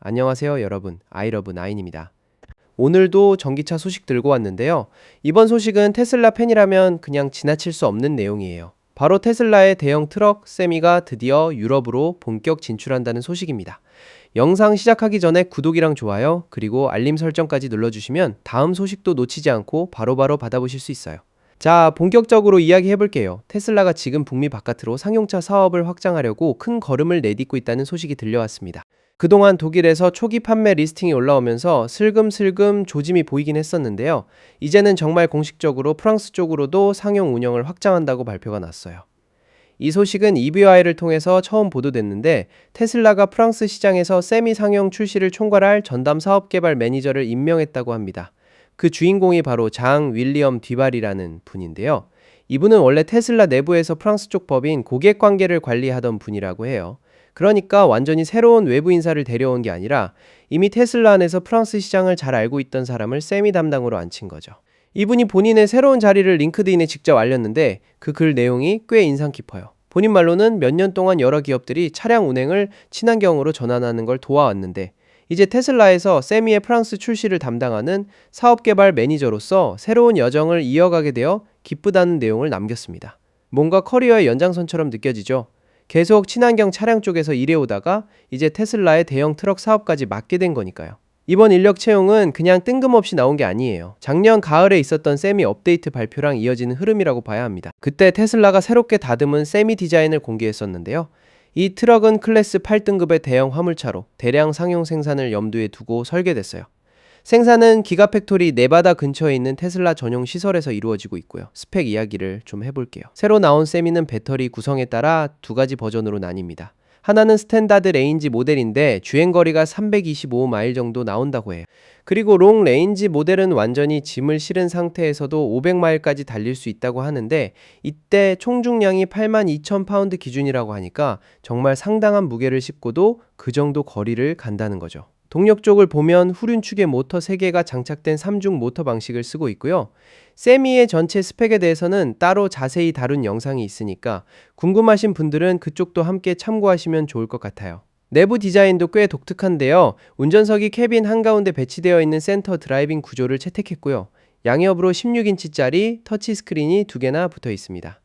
안녕하세요 여러분, 아이러브9입니다. 오늘도 전기차 소식 들고 왔는데요. 이번 소식은 테슬라 팬이라면 그냥 지나칠 수 없는 내용이에요. 바로 테슬라의 대형 트럭 세미가 드디어 유럽으로 본격 진출한다는 소식입니다. 영상 시작하기 전에 구독이랑 좋아요, 그리고 알림 설정까지 눌러주시면 다음 소식도 놓치지 않고 바로바로 받아보실 수 있어요. 자, 본격적으로 이야기해볼게요. 테슬라가 지금 북미 바깥으로 상용차 사업을 확장하려고 큰 걸음을 내딛고 있다는 소식이 들려왔습니다. 그동안 독일에서 초기 판매 리스팅이 올라오면서 슬금슬금 조짐이 보이긴 했었는데요. 이제는 정말 공식적으로 프랑스 쪽으로도 상용 운영을 확장한다고 발표가 났어요. 이 소식은 EBY를 통해서 처음 보도됐는데, 테슬라가 프랑스 시장에서 세미 상용 출시를 총괄할 전담 사업개발 매니저를 임명했다고 합니다. 그 주인공이 바로 장 윌리엄 뒤발이라는 분인데요. 이분은 원래 테슬라 내부에서 프랑스 쪽 법인 고객관계를 관리하던 분이라고 해요. 그러니까 완전히 새로운 외부 인사를 데려온 게 아니라 이미 테슬라 안에서 프랑스 시장을 잘 알고 있던 사람을 세미 담당으로 앉힌 거죠. 이분이 본인의 새로운 자리를 링크드인에 직접 알렸는데, 그 글 내용이 꽤 인상 깊어요. 본인 말로는 몇 년 동안 여러 기업들이 차량 운행을 친환경으로 전환하는 걸 도와왔는데, 이제 테슬라에서 세미의 프랑스 출시를 담당하는 사업개발 매니저로서 새로운 여정을 이어가게 되어 기쁘다는 내용을 남겼습니다. 뭔가 커리어의 연장선처럼 느껴지죠. 계속 친환경 차량 쪽에서 일해오다가 이제 테슬라의 대형 트럭 사업까지 맡게 된 거니까요. 이번 인력 채용은 그냥 뜬금없이 나온 게 아니에요. 작년 가을에 있었던 세미 업데이트 발표랑 이어지는 흐름이라고 봐야 합니다. 그때 테슬라가 새롭게 다듬은 세미 디자인을 공개했었는데요. 이 트럭은 클래스 8등급의 대형 화물차로 대량 상용 생산을 염두에 두고 설계됐어요. 생산은 기가팩토리 네바다 근처에 있는 테슬라 전용 시설에서 이루어지고 있고요. 스펙 이야기를 좀 해볼게요. 새로 나온 세미는 배터리 구성에 따라 두 가지 버전으로 나뉩니다. 하나는 스탠다드 레인지 모델인데 주행거리가 325마일 정도 나온다고 해요. 그리고 롱 레인지 모델은 완전히 짐을 실은 상태에서도 500마일까지 달릴 수 있다고 하는데, 이때 총중량이 82,000파운드 기준이라고 하니까 정말 상당한 무게를 싣고도 그 정도 거리를 간다는 거죠. 동력 쪽을 보면 후륜축에 모터 3개가 장착된 3중 모터 방식을 쓰고 있고요. 세미의 전체 스펙에 대해서는 따로 자세히 다룬 영상이 있으니까 궁금하신 분들은 그쪽도 함께 참고하시면 좋을 것 같아요. 내부 디자인도 꽤 독특한데요. 운전석이 캐빈 한가운데 배치되어 있는 센터 드라이빙 구조를 채택했고요. 양옆으로 16인치짜리 터치스크린이 2개나 붙어 있습니다.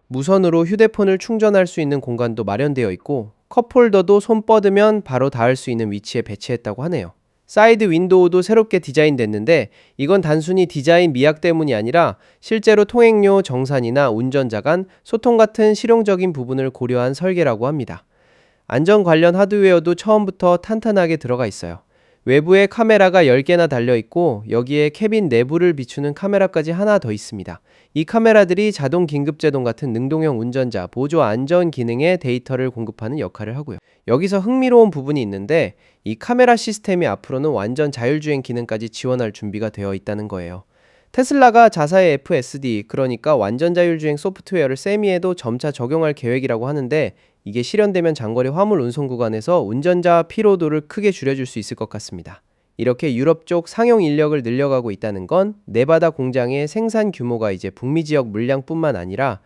무선으로 휴대폰을 충전할 수 있는 공간도 마련되어 있고, 컵홀더도 손 뻗으면 바로 닿을 수 있는 위치에 배치했다고 하네요. 사이드 윈도우도 새롭게 디자인됐는데, 이건 단순히 디자인 미학 때문이 아니라 실제로 통행료 정산이나 운전자 간 소통 같은 실용적인 부분을 고려한 설계라고 합니다. 안전 관련 하드웨어도 처음부터 탄탄하게 들어가 있어요. 외부에 카메라가 10개나 달려있고, 여기에 캐빈 내부를 비추는 카메라까지 하나 더 있습니다. 이 카메라들이 자동 긴급제동 같은 능동형 운전자 보조 안전 기능에 데이터를 공급하는 역할을 하고요. 여기서 흥미로운 부분이 있는데, 이 카메라 시스템이 앞으로는 완전 자율주행 기능까지 지원할 준비가 되어 있다는 거예요. 테슬라가 자사의 FSD, 그러니까 완전 자율주행 소프트웨어를 세미에도 점차 적용할 계획이라고 하는데, 이게 실현되면 장거리 화물 운송 구간에서 운전자 피로도를 크게 줄여줄 수 있을 것 같습니다. 이렇게 유럽 쪽 상용 인력을 늘려가고 있다는 건 네바다 공장의 생산 규모가 이제 북미 지역 물량뿐만 아니라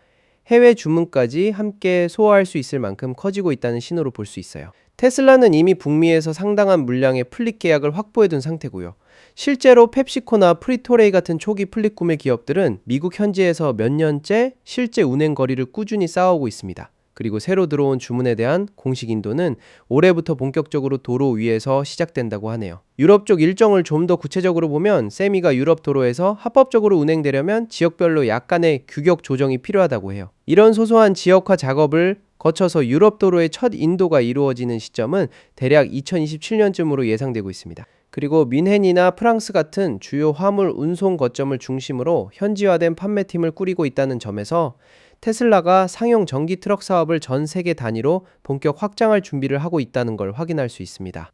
해외 주문까지 함께 소화할 수 있을 만큼 커지고 있다는 신호로 볼 수 있어요. 테슬라는 이미 북미에서 상당한 물량의 플릿 계약을 확보해둔 상태고요. 실제로 펩시코나 프리토레이 같은 초기 플릿 구매 기업들은 미국 현지에서 몇 년째 실제 운행 거리를 꾸준히 쌓아오고 있습니다. 그리고 새로 들어온 주문에 대한 공식 인도는 올해부터 본격적으로 도로 위에서 시작된다고 하네요. 유럽 쪽 일정을 좀 더 구체적으로 보면, 세미가 유럽 도로에서 합법적으로 운행되려면 지역별로 약간의 규격 조정이 필요하다고 해요. 이런 소소한 지역화 작업을 거쳐서 유럽 도로의 첫 인도가 이루어지는 시점은 대략 2027년쯤으로 예상되고 있습니다. 그리고 뮌헨이나 프랑스 같은 주요 화물 운송 거점을 중심으로 현지화된 판매팀을 꾸리고 있다는 점에서 테슬라가 상용 전기 트럭 사업을 전 세계 단위로 본격 확장할 준비를 하고 있다는 걸 확인할 수 있습니다.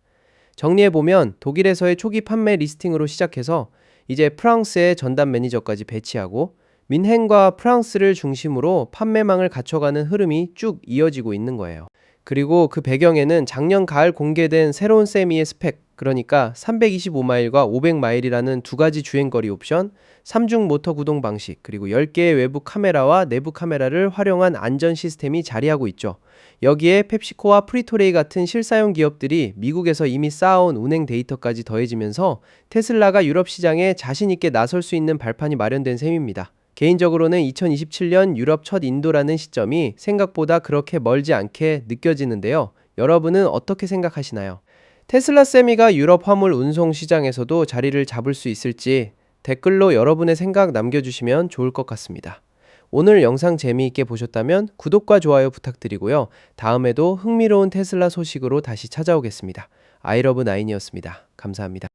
정리해보면, 독일에서의 초기 판매 리스팅으로 시작해서 이제 프랑스의 전담 매니저까지 배치하고, 뮌헨과 프랑스를 중심으로 판매망을 갖춰가는 흐름이 쭉 이어지고 있는 거예요. 그리고 그 배경에는 작년 가을 공개된 새로운 세미의 스펙, 그러니까 325마일과 500마일이라는 두 가지 주행거리 옵션, 3중 모터 구동 방식, 그리고 10개의 외부 카메라와 내부 카메라를 활용한 안전 시스템이 자리하고 있죠. 여기에 펩시코와 프리토레이 같은 실사용 기업들이 미국에서 이미 쌓아온 운행 데이터까지 더해지면서 테슬라가 유럽 시장에 자신 있게 나설 수 있는 발판이 마련된 셈입니다. 개인적으로는 2027년 유럽 첫 인도라는 시점이 생각보다 그렇게 멀지 않게 느껴지는데요. 여러분은 어떻게 생각하시나요? 테슬라 세미가 유럽 화물 운송 시장에서도 자리를 잡을 수 있을지 댓글로 여러분의 생각 남겨주시면 좋을 것 같습니다. 오늘 영상 재미있게 보셨다면 구독과 좋아요 부탁드리고요. 다음에도 흥미로운 테슬라 소식으로 다시 찾아오겠습니다. 아이러브9이었습니다. 감사합니다.